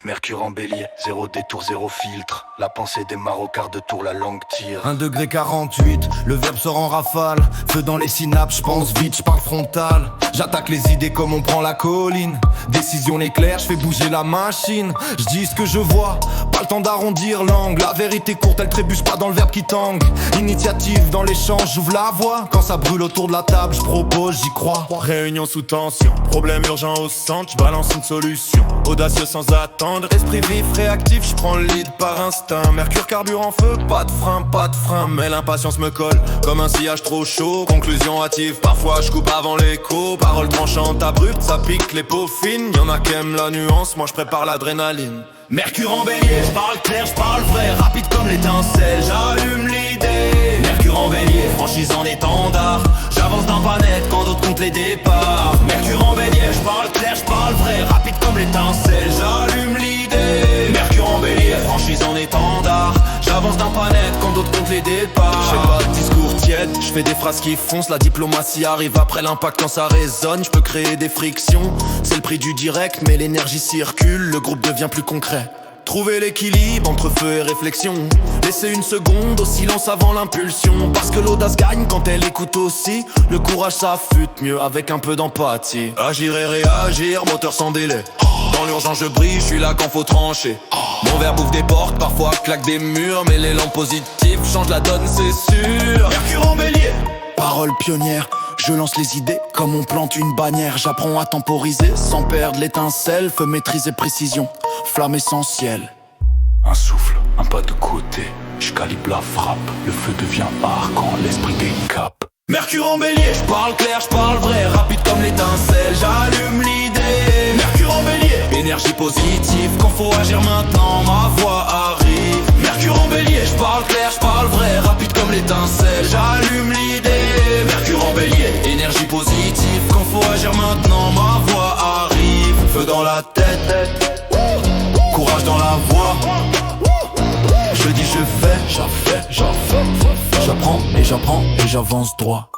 Mercure en bélier, zéro détour, zéro filtre. La pensée démarre au quart de tour, la langue tire. 1°48, le verbe sort en rafale. Feu dans les synapses, j'pense vite, j'parle frontal. J'attaque les idées comme on prend la colline. Décision éclair, j'fais bouger la machine. J'dis ce que je vois, pas le temps d'arrondir l'angle. La vérité courte, elle trébuche pas dans le verbe qui tangue. Initiative dans l'échange, j'ouvre la voie. Quand ça brûle autour de la table, j'propose, j'y crois. Réunion sous tension, problème urgent au centre, j'balance une solution. Audacieux sans attendre, esprit vif, réactif, j'prends le lead par instinct. Mercure carbure en feu, pas de frein, mais l'impatience me colle comme un sillage trop chaud. Conclusion hâtive, parfois j'coupe avant l'écho. Parole tranchante, abrupte, ça pique les peaux fines. Y'en a qui aiment la nuance, moi j'prépare l'adrénaline. Mercure en bélier, j'parle clair, j'parle vrai, rapide comme l'étincelle, j'allume l'idée. Mercure en bélier, franchise en étendard, j'avance d'un pas net quand d'autres comptent les départs. Mercure en bélier, j'parle clair, j'parle vrai, rapide comme l'étincelle, j'allume l'idée. Mercure en bélier, franchise en étendard, j'avance d'un pas net quand d'autres comptent les départs. J'ai pas de discours tiède, j'fais des phrases qui foncent, la diplomatie arrive après l'impact quand ça résonne. J'peux créer des frictions, c'est le prix du direct, mais l'énergie circule, le groupe devient plus concret. Trouver l'équilibre entre feu et réflexion, laisser une seconde au silence avant l'impulsion. Parce que l'audace gagne quand elle écoute aussi. Le courage s'affûte mieux avec un peu d'empathie. Agir et réagir, moteur sans délai. Dans l'urgence je brille, je suis là quand faut trancher. Mon verbe ouvre des portes, parfois claque des murs, mais l'élan positif change la donne, c'est sûr. Mercure en bélier, Parole pionnière, je lance les idées comme on plante une bannière. J'apprends à temporiser sans perdre l'étincelle. Feu maîtriser précision, flamme essentielle. Un souffle, un pas de côté, je calibre la frappe. Le feu devient art quand l'esprit décape. Mercure en bélier, j'parle clair, j'parle vrai, rapide comme l'étincelle, j'allume l'idée. Mercure en bélier, énergie positive, quand faut agir maintenant, ma voix arrive. Mercure en bélier, j'parle clair, j'parle vrai, rapide comme l'étincelle, j'allume l'idée. Mercure en bélier, énergie positive, quand faut agir maintenant, ma voix arrive. Feu dans la tête, courage dans la voix. Je dis je fais, j'apprends et j'avance droit.